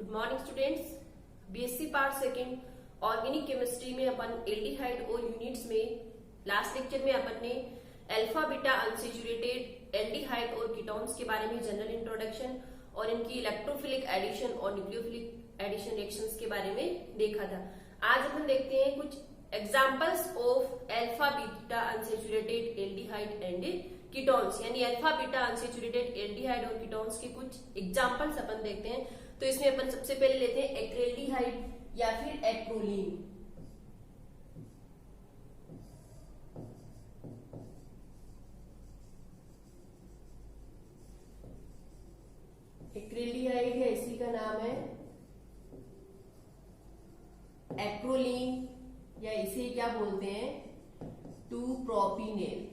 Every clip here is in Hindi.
Good morning students. BSc part second organic chemistry में अपन एल्डिहाइड और यूनिट्स में लास्ट लेक्चर में अपन ने अल्फा बीटा अनसेचुरेटेड एल्डिहाइड और कीटोन्स के बारे में जनरल इंट्रोडक्शन और इनकी इलेक्ट्रोफिलिक एडिशन और न्यूक्लियोफिलिक एडिशन रिएक्शंस के बारे में देखा था। आज अपन देखते हैं कुछ examples of alpha beta unsaturated aldehyde and ketones, यानी अल्फा बीटा अनसेचुरेटेड एल्डिहाइड और कीटोन्स के कुछ एग्जांपल्स अपन देखते हैं। तो इसमें अपन सबसे पहले लेते हैं एक्रेल्डिहाइड या फिर एक्रोलीन। एक्रेल्डिहाइड या इसी का नाम है एक्रोलीन या इसे क्या बोलते हैं 2-प्रोपीनेल।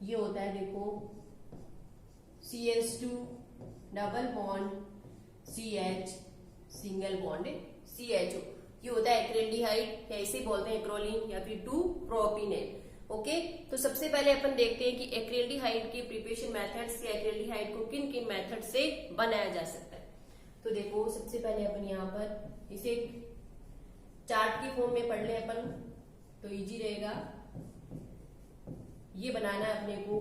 ये होता है देखो CH2 double bond CH single bond CHO। ये होता है एक्रेल्डिहाइड या इसे बोलते हैं एक्रोलीन या फिर 2-प्रोपीनेल। ओके, तो सबसे पहले अपन देखते हैं कि एक्रेल्डिहाइड की प्रिपरेशन मेथड्स या एक्रेल्डिहाइड को किन किन मेथड से बनाया जा सकता है। तो देखो सबसे पहले अपन यहाँ पर इसे चार्ट की फॉर्म में पढ़ ले अपन तो इजी रहेगा। ये बनाना है अपने को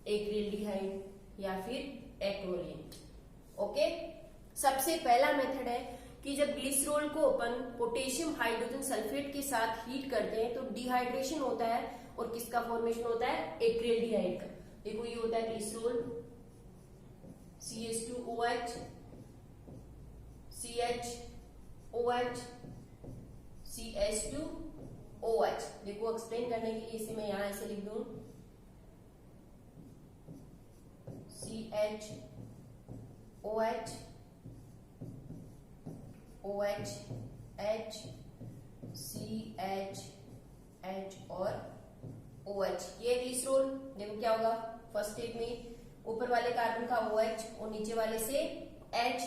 एक्रेल्डिहाइड या फिर एक्रोलीन। ओके, सबसे पहला मेथड है कि जब ग्लिसरॉल को अपन पोटेशियम हाइड्रोजन सल्फेट के साथ हीट करते हैं तो डिहाइड्रेशन होता है और किसका फॉर्मेशन होता है एक्रेल्डिहाइड का। देखो ये होता है ग्लिसरॉल CH2OH CHOH CH2OH। देखो एक्सप्लेन करने के लिए इसे मैं यहां ऐसे लिख दूं CHOH OH H CH H और OH। ये ग्लिसरॉल देखो क्या होगा, फर्स्ट स्टेप में ऊपर वाले कार्बन का OH और नीचे वाले से H,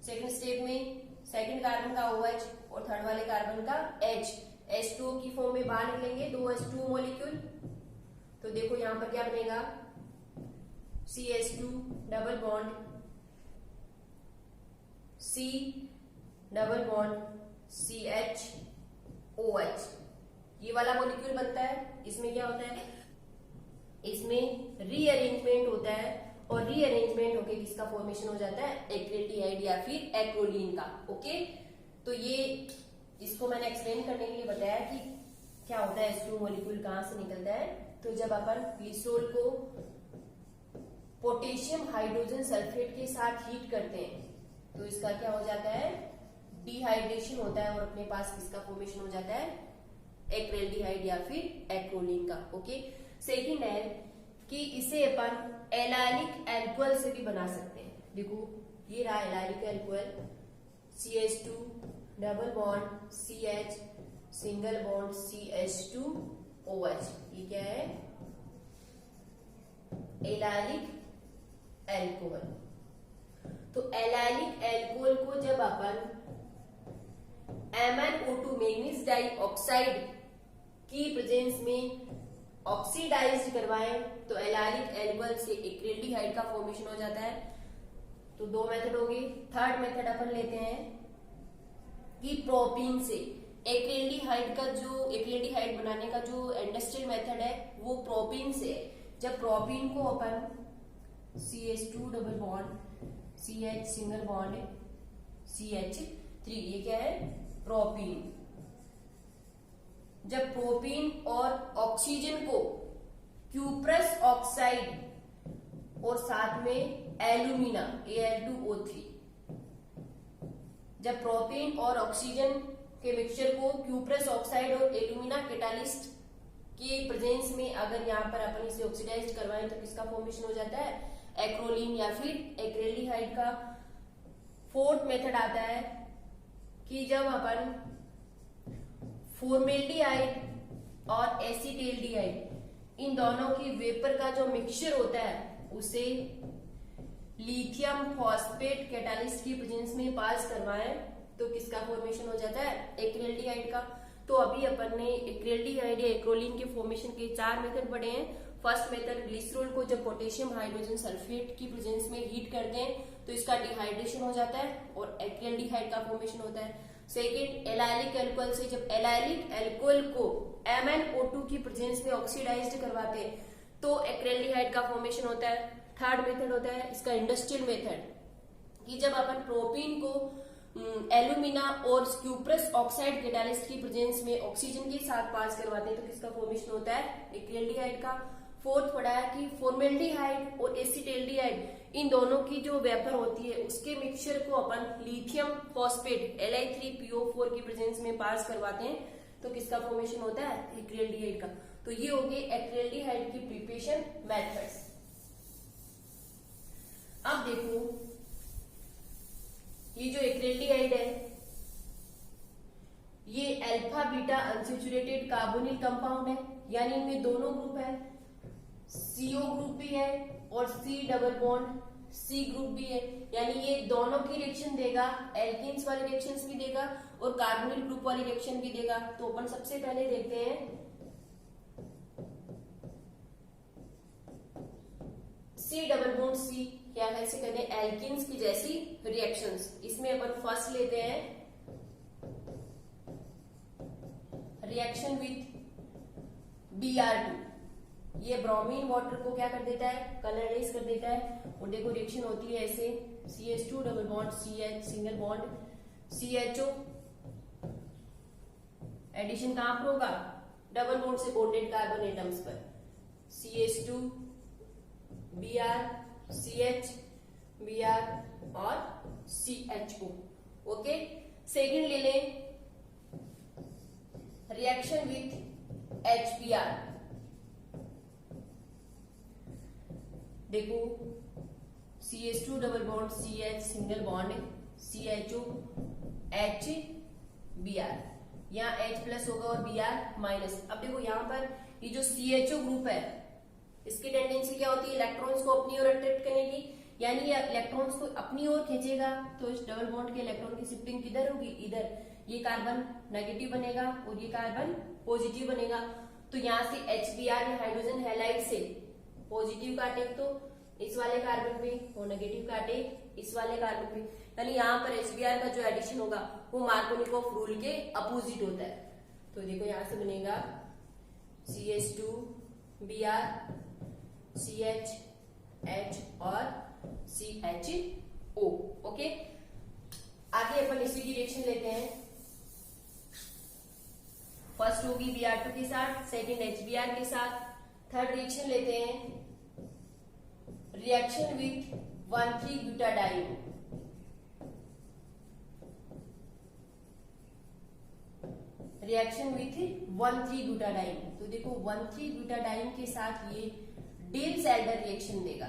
सेकंड स्टेप में सेकंड कार्बन का OH और थर्ड वाले कार्बन का H, H2O की फॉर्म में बाहर निकलेंगे दो H2O मॉलिक्यूल। तो देखो यहां पर क्या बनेगा CH2 double bond C double bond CHOH। ये वाला मॉलिक्यूल बनता है। इसमें क्या होता है, इसमें रीअरेंजमेंट होता है और रीअरेंजमेंट होके किसका फॉर्मेशन हो जाता है एक्रेल्डिहाइड या फिर एक्रोलीन का। ओके, तो ये इसको मैंने एक्सप्लेन करने के लिए बताया कि क्या होता है H2 मॉलिक्यूल कहां से निकलता है। तो जब अपन ग्लिसरॉल को पोटेशियम हाइड्रोजन सल्फेट के साथ हीट करते हैं तो इसका क्या हो जाता है डिहाइड्रेशन होता है और अपने पास किसका फॉर्मेशन हो जाता है एक्रेल्डिहाइड या फिर एक्रोलीन का। ओके, सेकंड है कि इसे अपन एलाइलिक एल्कोहल से भी बना सकते हैं। देखो ये रहा allylic alcohol CH2 double bond CH single bond CH2OH। ये क्या है एलाइलिक एल्कोहल। तो एलाइलिक एल्कोहल को जब अपन MnO2 मैग्नीज डाइऑक्साइड की प्रेजेंस में ऑक्सीडाइज करवाएं तो एलाइलिक एल्कोहल से एक्रेल्डिहाइड का फॉर्मेशन हो जाता है। तो दो मेथड होगी। थर्ड मेथड अपन लेते हैं कि प्रोपीन से एक्रेल्डिहाइड का जो एक्रेल्डिहाइड बनाने का जो इंडस्ट्रियल मेथड है वो प्रोपीन से। जब प्रोपीन को अपन CH2 double bond CH single bond CH3, ये क्या है प्रोपीन। जब प्रोपीन और ऑक्सीजन को क्यूप्रस ऑक्साइड और साथ में एल्यूमिना Al2O3, जब प्रोपीन और ऑक्सीजन के मिक्सचर को क्यूप्रस ऑक्साइड और एल्यूमिना कैटालिस्ट के प्रेजेंस में अगर यहाँ पर अपन इसे ऑक्सीडाइज करवाएं तो किसका फॉर्मेशन हो जाता है एक्रोलीन या फिर एक्रेल्डिहाइड का। फोर्थ मेथड आता है कि जब अपन फॉर्मेल्डिहाइड और एसिटेल्डिहाइड इन दोनों की वेपर का जो मिक्सचर होता है उसे लिथियम फॉस्फेट कैटालिस्ट की प्रेजेंस में पास करवाएं तो किसका फॉर्मेशन हो जाता है एक्रेल्डिहाइड का। तो अभी अपन ने एक्रेल्डिहाइड या एक्रोलीन के फॉर्मेशन के 4 मेथड पढ़े हैं। फर्स्ट मेथड ग्लिसरॉल को जब पोटेशियम हाइड्रोजन सल्फेट की प्रेजेंस में हीट करते हैं तो इसका डिहाइड्रेशन हो जाता है और एक्रिल्डिहाइड का फॉर्मेशन होता है। सेकेंड, एलाइलिक अल्कोहल से जब एलाइलिक अल्कोहल को MnO2 की प्रेजेंस में ऑक्सीडाइज्ड करवाते हैं तो एक्रिल्डिहाइड का फॉर्मेशन होता है। थर्ड मेथड होता है इसका इंडस्ट्रियल मेथड, कि जब अपन प्रोपीन को एल्यूमिना और क्यूप्रस ऑक्साइड कैटालिस्ट की प्रेजेंस में ऑक्सीजन के साथ पास करवाते हैं तो किसका फॉर्मेशन होता है, एक्रिल्डिहाइड का। फोर्थ पढ़ाया कि फॉर्मेल्डिहाइड और एसिटाल्डिहाइड इन दोनों की जो वेपर होती है उसके मिक्सचर को अपन लिथियम फॉस्फेट Li3PO4 की प्रेजेंस में पास करवाते हैं तो किसका फॉर्मेशन होता है, एक्रिल्डिहाइड का। तो ये हो गई एक्रिल्डिहाइड की प्रिपरेशन मेथड्स। अब देखो ये जो एक्रिल्डिहाइड है ये alpha beta unsaturated carbonyl compound है, यानी इनमें दोनों ग्रुप है, CO ग्रुप भी है और C double bond C group भी है, यानी ये दोनों की रिएक्शन देगा, एल्कीन्स वाली रिएक्शंस भी देगा और कार्बोनिल ग्रुप वाली रिएक्शन भी देगा। तो अपन सबसे पहले देखते हैं C डबल बॉन्ड C, क्या है इसे कहते हैं एल्कीन्स की जैसी रिएक्शंस। इसमें अपन फर्स्ट लेते हैं रिएक्शन विथ Br2, ये ब्रोमीन वाटर को क्या कर देता है, कलराइज कर देता है। और देखो रिएक्शन होती है ऐसे, CH2 double bond CH single bond CHO, addition कहां पर होगा, डबल बॉन्ड से बॉन्डेड कार्बन एटम्स पर, CH2 Br CH Br और CHO। ओके, सेकेंड ले लें रिएक्शन विथ HBr, देखो CH2 double bond CH single bond CHO HBr, यहाँ H प्लस होगा और Br माइनस। अब देखो यहाँ पर ये जो CHO ग्रुप है इसकी टेंडेंसी क्या होती है, इलेक्ट्रॉन्स को अपनी ओर अट्रैक्ट करने की, यानी ये इलेक्ट्रॉन्स को अपनी ओर खींचेगा तो इस डबल बॉन्ड के इलेक्ट्रॉन की शिफ्टिंग किधर होगी, इधर। ये कार्बन नेगेटिव बनेगा और ये कार्बन पॉजिटिव बनेगा। तो यहाँ से HBr ने हाइड्रोजन हैलाइड से पॉजिटिव काटे तो इस वाले कार्बन पे, और नेगेटिव काटे इस वाले कार्बन पे, यानी यहाँ पर HBr का जो एडिशन होगा वो मार्कोनिकोव रूल के अपोजिट होता है। तो देखो यहाँ से बनेगा CH2 Br CH H और CHO। ओके, आगे अपन इसी की रिएक्शन लेते हैं। फर्स्ट होगी Br2 के साथ, सेकेंड HBr के साथ, थर्ड रिएक्शन लेते हैं रिएक्शन विथ 1,3-ब्यूटाडाइन, रिएक्शन विथ 1,3-ब्यूटाडाइन। तो देखो 1,3-ब्यूटाडाइन के साथ ये डिल्स-एल्डर रिएक्शन देगा।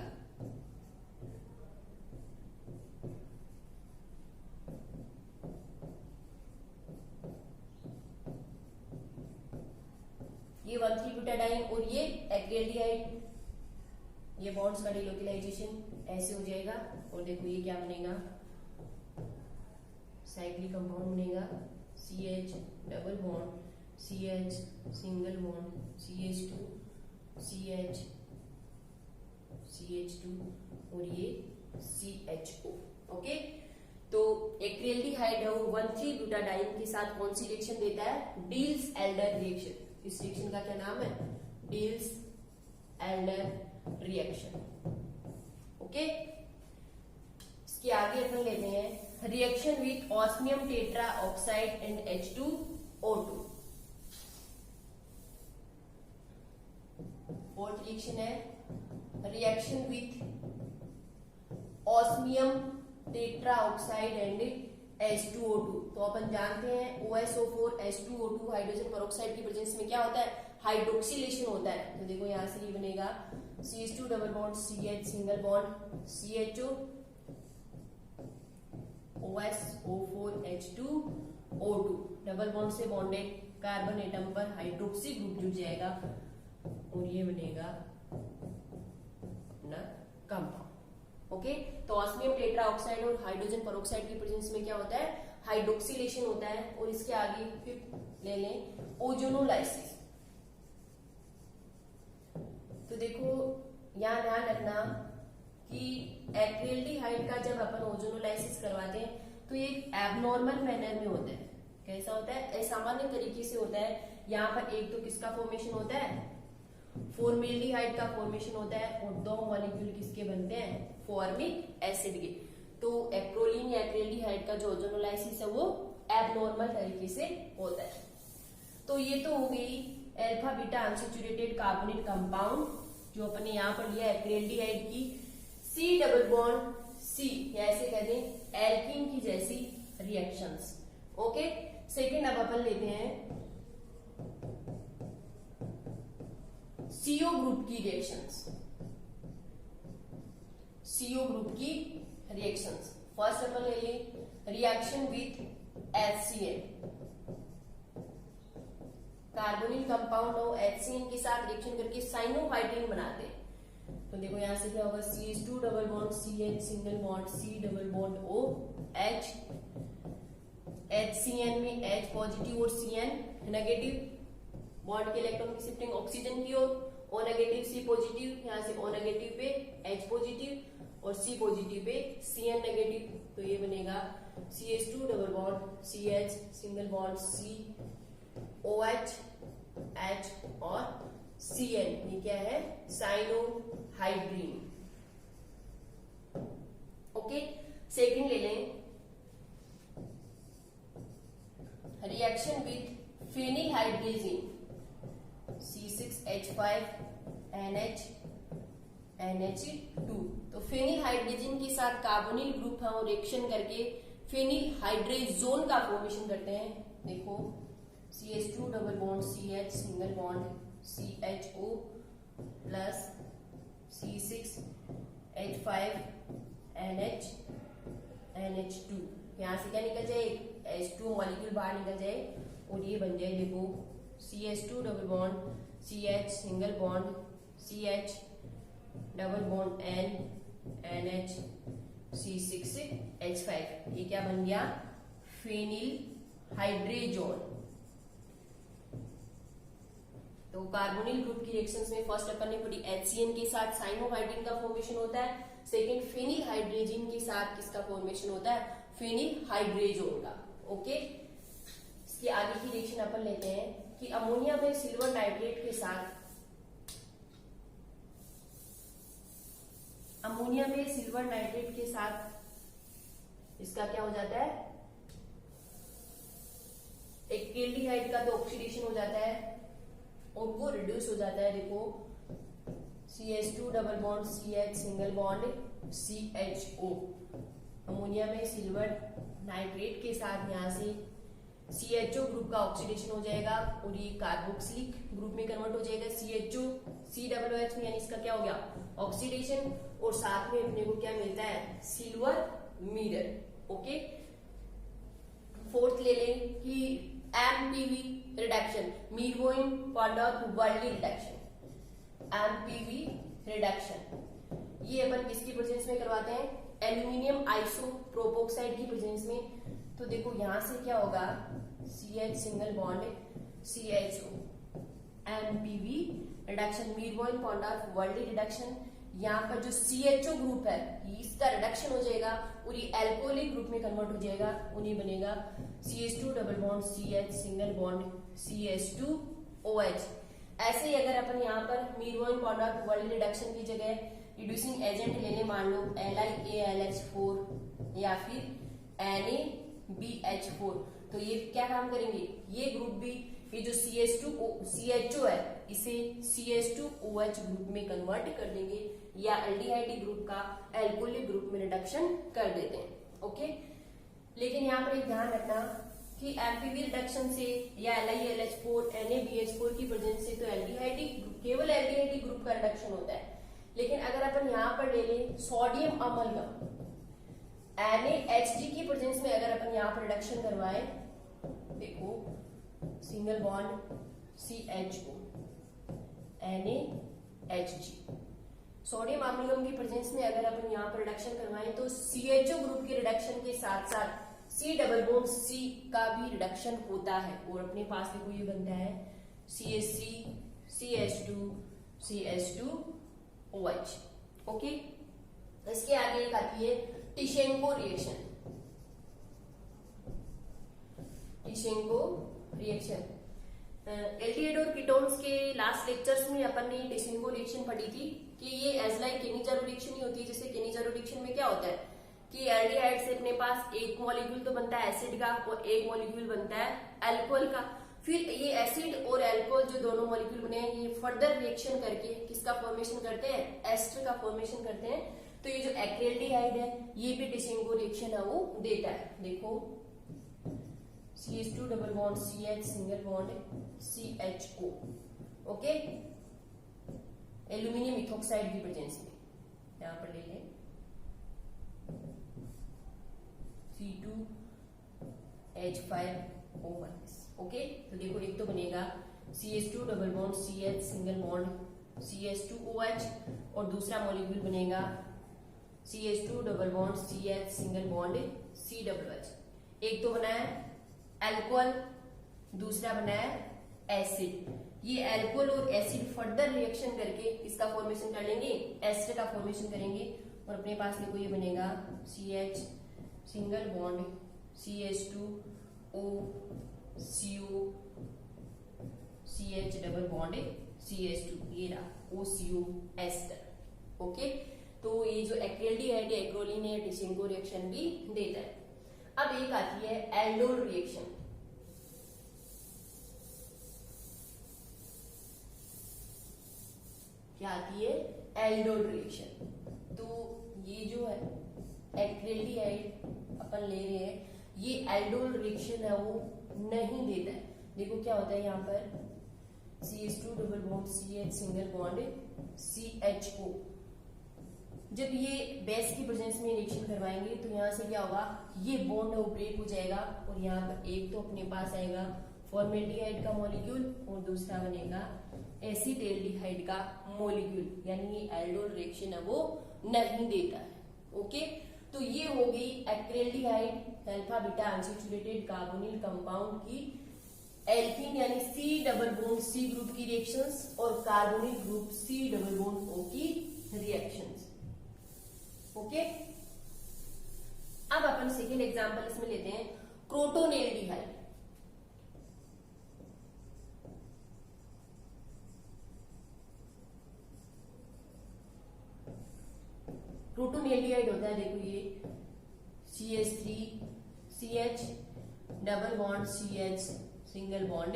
ये 1,3-ब्यूटाडाइन और ये एक्रिल्डिहाइड, ये बॉन्ड्स का डिलोकेलाइजेशन ऐसे हो जाएगा। और देखो ये क्या बनेगा, साइक्लिक कंपाउंड बनेगा CH double bond CH single bond CH2 CH CH2 और ये CHO। ओके, तो एक्रिल्डिहाइड है वो 1,3-ब्यूटाडाइन के साथ कौन सी रिएक्शन देता है, डिल्स एल्डर रिएक्शन। इस रिएक्शन का क्या नाम है, डिल्स एल्डर रिएक्शन। ओके, इसके आगे अपन लेते हैं reaction with osmium tetra oxide and H2O2। Fourth reaction है reaction with osmium tetra oxide and H2O2। तो अपन जानते हैं OSO4 H2O2 हाइड्रोजन पेरोक्साइड की प्रेजेंस में क्या होता है, हाइड्रोक्सिलेशन होता है। तो देखो यहाँ से ये बनेगा CH2 double bond CH single bond CHO OSO4 H2O2 double bond से बॉन्डेड कार्बन एटम पर हाइड्रोक्सी ग्रुप जुड़ जाएगा और ये बनेगा अपना कंपाउंड। ओके, तो ऑस्मियम टेट्रा ऑक्साइड और हाइड्रोजन पेरोक्साइड की प्रेजेंस में क्या होता है, हाइड्रोक्सिलेशन होता है। और इसके आगे फिर ले लें ओजोनोलाइसिस। तो देखो यहाँ ध्यान रखना कि एक्रिल्डिहाइड का जब अपन ओजोनोलाइसिस करवाते हैं तो ये एबनॉर्मल मैनर में होता है। कैसा होता है? असामान्य तरीके से होता है। यहाँ पर एक तो किसका फॉर्मेशन होता है? फॉर्मेल्डिहाइड का फॉर्मेशन होता है और दो मॉलिक्यूल किसके बनते हैं? फॉर्मिक एसिड के। तो एक्रोलीन या एक्रिल्डिहाइड का जो ओजोनोलाइसिस है वो एबनॉर्मल तरीके से होता है। तो ये तो हो गई alpha beta unsaturated carbonyl compound जो अपने यहाँ पर लिया एक्रिल्डिहाइड की सी डबल बॉन्ड सी या ऐसे कह दें एल्कीन की जैसी रिएक्शंस। ओके, सेकेंड अब अपन लेते हैं सीओ ग्रुप की रिएक्शंस। सीओ ग्रुप की रिएक्शंस फर्स्ट अपन ले लें reaction with HCl। Carbonyl compound हो HCl के साथ रिएक्शन करके साइनोहाइड्रीन बनाते हैं। तो देखो यहां से क्या होगा? CH2 double bond CH single bond C double bond O H। HCl में H पॉजिटिव और Cn नेगेटिव। बॉन्ड के इलेक्ट्रॉन की शिफ्टिंग ऑक्सीजन की ओर। O नेगेटिव C पॉजिटिव, यहाँ से O नेगेटिव पे H पॉजिटिव और C positive pay Cn negative. तो ये बनेगा CH2 double bond CH single bond C OH H और Cn। ये क्या है? साइनोहाइड्रीन। ओके, सेकंड ले लें रिएक्शन विथ फेनिलहाइड्रेजिन C6H5NH2। तो फेनिलहाइड्रेजिन के साथ कार्बोनिल ग्रुप हम रिएक्शन करके फेनिलहाइड्रेजोन का फॉर्मेशन करते हैं। देखो CH2 double bond CH single bond CHO plus C6H5NH2। यहाँ से क्या निकल जाए? H2 मॉलिक्यूल बाहर निकल जाए और ये बन जाए देखो CH2 double bond CH single bond CH double bond N NH C6H5। ये क्या बन गया? Phenyl hydrazone. तो कार्बोनिल ग्रुप की रिएक्शंस में फर्स्ट अपन ने पढ़ी HCl के साथ साइनोहाइड्रीन का फॉर्मेशन होता है। सेकेंड फेनिलहाइड्रेजिन के साथ किसका फॉर्मेशन होता है? फेनिलहाइड्रेजोन का। ओके, इसके आगे की रिएक्शन अपन लेते हैं कि अमोनिया में सिल्वर नाइट्रेट के साथ इसका क्या हो जाता है? एक्रिल्डिहाइड का तो ऑक्सीडेशन हो जाता है और वो रिड्यूस हो जाता है। देखो CH2 double bond CH single bond CHO। Ammonia में सिल्वर नाइट्रेट के साथ यहाँ से CHO ग्रुप का ऑक्सीडेशन हो जाएगा और ये कार्बोक्सिलिक ग्रुप में कन्वर्ट हो जाएगा। CHO COOH में, यानी इसका क्या हो गया? ऑक्सीडेशन। और साथ में अपने को क्या मिलता है? Silver mirror. ओके, फोर्थ ले लें कि MPV reduction, Meerwein Ponndorf Verley reduction. MPV reduction ये अपन किसकी प्रेजेंस में करवाते हैं? एल्यूमिनियम आइसोप्रोपोक्साइड की प्रेजेंस में। तो देखो यहां से क्या होगा? CH single bond CHO MPV reduction, Meerwein Ponndorf Verley reduction. यहाँ पर जो CHO ग्रुप है इसका रिडक्शन हो जाएगा और ये एल्कोहलिक ग्रुप में कन्वर्ट हो जाएगा। उन्हें बनेगा CH2 double bond CH single bond CH2OH। ऐसे ही अगर अपन यहाँ पर मीरवोइन पॉन्डोर-वर्ली रिडक्शन की जगह रिड्यूसिंग एजेंट ले लें, मान लो LiAlH4 या फिर NaBH4, तो ये क्या काम करेंगे? ये ग्रुप भी, ये जो CHO है इसे CH2OH ग्रुप में कन्वर्ट कर देंगे या एल्डिहाइड ग्रुप का एल्कोहलिक ग्रुप में रिडक्शन कर देते हैं। ओके, लेकिन यहाँ पर एक ध्यान रखना कि MPV रिडक्शन से या LiAlH4 NaBH4 की प्रेजेंस से तो केवल एल्डिहाइड ग्रुप का रिडक्शन होता है। लेकिन अगर अपन यहाँ पर ले लें सोडियम अमलगम NaHG की प्रेजेंस में, अगर अपन यहाँ पर रिडक्शन करवाएं, देखो single bond CHO NaHG, sodium amalgam की प्रेजेंस में अगर अपन यहाँ पर रिडक्शन करवाएं तो CHO ग्रुप के रिडक्शन के साथ साथ C डबल बॉन्ड C का भी रिडक्शन होता है और अपने पास देखो ये बनता है CH3 CH2 CH2OH। ओके, इसके आगे एक आती है टिशेंको रिएक्शन। टिशेंको रिएक्शन, एल्डिहाइड और कीटोन्स के लास्ट लेक्चर्स में अपन ने टिशेंको रिएक्शन पढ़ी थी कि ये एज लाइक केनिजारो रिएक्शन ही होती है। जैसे केनिजारो रिएक्शन में क्या होता है कि एल्डिहाइड से अपने पास एक मॉलिक्यूल तो बनता है एसिड का और एक मॉलिक्यूल बनता है अल्कोहल का। फिर ये एसिड और अल्कोहल जो दोनों मॉलिक्यूल बने हैं, ये फर्दर रिएक्शन करके किसका फॉर्मेशन करते हैं, एस्टर का फॉर्मेशन करते हैं। तो ये जो एक्रिल्डिहाइड है ये भी टिशेंको रिएक्शन है वो देता है। देखो CH2 double bond CH single bond CHO, okay, aluminium ethoxide की प्रेजेंस में। यहां पर ले लें C2H5O1, ओके। तो देखो एक तो बनेगा CH2 double bond CH single bond CH2OH और दूसरा मॉलिक्यूल बनेगा CH2 double bond CH single bond COOH। एक तो बना है अल्कोहल, दूसरा बना है एसिड। ये अल्कोहल और एसिड फर्दर रिएक्शन करके इसका फॉर्मेशन कर लेंगे, एस्टर का फॉर्मेशन करेंगे और अपने पास देखो ये बनेगा CH single bond CH2O CO CH double bond CH2, ये रहा OCO एस्टर, ओके। तो ये जो एक्रिल्डिहाइड है एक्रोलीन है टिशेंको रिएक्शन भी देता है। अब एक आती है एल्डोल रिएक्शन। क्या आती है, एल्डोल रिएक्शन। तो ये जो है एक्रिल्डिहाइड अपन ले रहे हैं, ये एल्डोल रिएक्शन है वो नहीं देता है। देखो क्या होता है यहाँ पर CH2 double bond CH single bond CHO। जब ये बेस की प्रेजेंस में रिएक्शन करवाएंगे तो यहाँ से क्या होगा, ये बॉन्ड है वो ब्रेक हो जाएगा और यहाँ पर एक तो अपने पास आएगा फॉर्मेल्डिहाइड का मॉलिक्यूल और दूसरा बनेगा एसिटाल्डिहाइड का मॉलिक्यूल, यानी ये एल्डोल रिएक्शन है वो नहीं देता है, ओके। तो ये हो गई acrylaldehyde alpha beta unsaturated carbonyl compound की एल्कीन यानी C double bond C group की रिएक्शंस और carbonyl group C double bond O की रिएक्शंस, ओके। अब अपन सेकेंड एग्जांपल इसमें लेते हैं क्रोटोनेल्डिहाइड। क्रोटोनेल्डिहाइड होता है, देखो ये CH3CH double bond CH single bond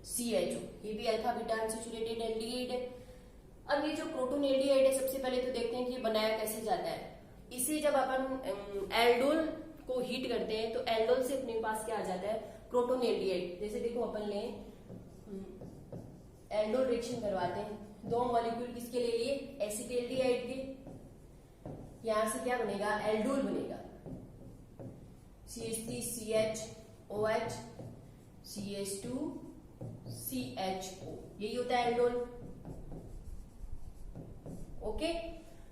CHO, ये भी अल्फा बीटा अनसैचुरेटेड एल्डिहाइड है। अब ये जो क्रोटोनेल्डिहाइड है सबसे पहले तो देखते हैं कि ये बनाया कैसे जाता है। इसे जब अपन एल्डोल को हीट करते हैं तो एल्डोल से अपने पास क्या आ जाता है, क्रोटोनेल्डिहाइड। जैसे देखो अपन ले एल्डोल रिएक्शन करवाते हैं, दो मॉलिक्यूल किसके ले लिए, एसिटाल्डिहाइड के। यहां से क्या बनेगा, एल्डोल बनेगा CH3CHOH CH2CHO, यही होता है एल्डोल, ओके।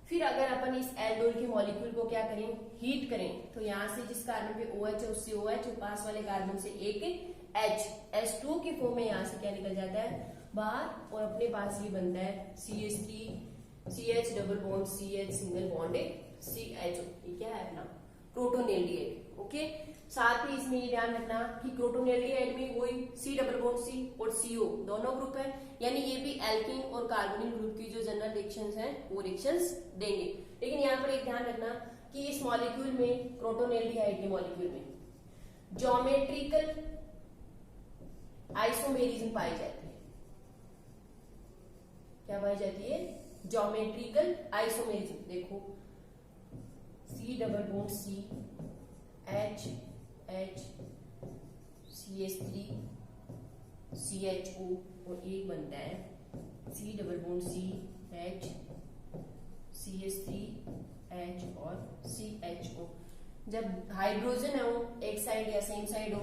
फिर अगर अपन इस एल्डोल के मॉलिक्यूल को क्या करें, हीट करें, तो यहां से जिस कार्बन पे OH है उससे OH और पास वाले कार्बन से एक H H2 की फॉर्म में यहां से क्या निकल जाता है बाहर और अपने पास ये बनता है CH3CH double bond CH single bond CHO। ये क्या है अपना क्रोटोनेल्डिहाइड, ओके। साथ ही इसमें ये ध्यान रखना कि क्रोटोनेल्डिहाइड में वही C डबल बॉन्ड C और CO दोनों ग्रुप है, यानी ये भी एल्कीन और कार्बोनिल ग्रुप की जो जनरल रिएक्शंस हैं वो रिएक्शंस देंगे। लेकिन यहाँ पर एक ध्यान रखना कि इस मॉलिक्यूल में, क्रोटोनेल्डिहाइड के मॉलिक्यूल में ज्योमेट्रिकल आइसोमेरिज्म पाई जाती है। क्या पाई जाती है, ज्योमेट्रिकल आइसोमेरिज्म। देखो C double bond C H CH3 CHO और एक बनता है C double bond C H CH3 H और CHO। जब हाइड्रोजन है वो एक साइड या सेम साइड हो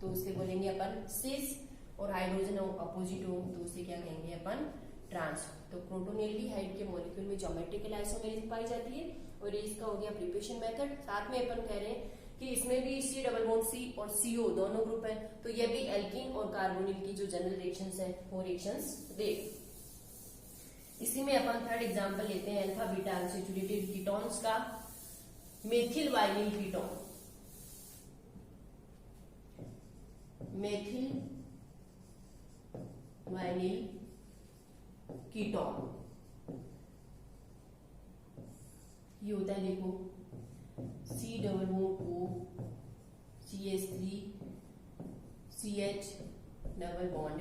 तो उसे बोलेंगे अपन सिस, और हाइड्रोजन हो अपोजिट हो तो उसे क्या कहेंगे अपन ट्रांस। तो क्रोटोनेल्डिहाइड के मॉलिक्यूल में ज्योमेट्रिकल आइसोमेरिज्म पाई जाती है और ये इसका हो गया प्रिपरेशन मेथड। साथ में अपन कह रहे हैं कि इसमें भी C डबल बॉन्ड C और CO दोनों ग्रुप है, तो ये भी एल्कीन और कार्बोनिल की जो जनरल रिएक्शंस है वो रिएक्शंस देगा। इसी में अपन थर्ड एग्जांपल लेते हैं अल्फा बीटा अनसैचुरेटेड कीटोन्स का, methyl vinyl ketone. Methyl vinyl ketone ये होता है, देखो C double bond O CH3 CH double bond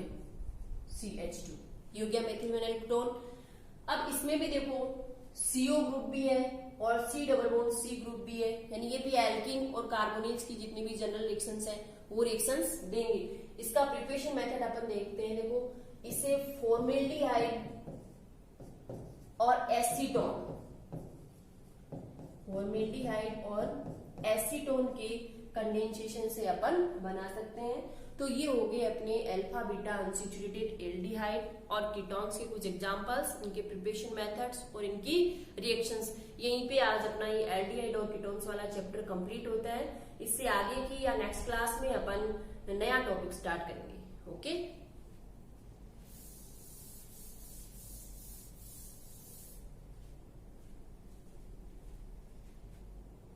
CH2, ये हो गया मेथिल वाइनिल कीटोन। अब इसमें भी देखो CO ग्रुप भी है और C double bond C group भी है, यानी ये भी एल्किन और कार्बोनेट्स की जितनी भी जनरल रिएक्शंस है वो रिएक्शंस देंगे। इसका प्रिपरेशन मेथड अपन देखते हैं। देखो इसे फॉर्मेल्डिहाइड और एसीटोन, फॉर्मेल्डिहाइड और एसीटोन के कंडेंसेशन से अपन बना सकते हैं। तो ये हो गए अपने अल्फा बीटा अनसैचुरेटेड एल्डिहाइड और कीटोन्स के कुछ एग्जांपल्स, इनके प्रिपरेशन मेथड्स और इनकी रिएक्शंस। यहीं पे आज अपना ये एल्डिहाइड और कीटोन्स वाला चैप्टर कंप्लीट होता है। इससे आगे की या नेक्स्ट क्लास में अपन नया टॉपिक स्टार्ट करेंगे। ओके।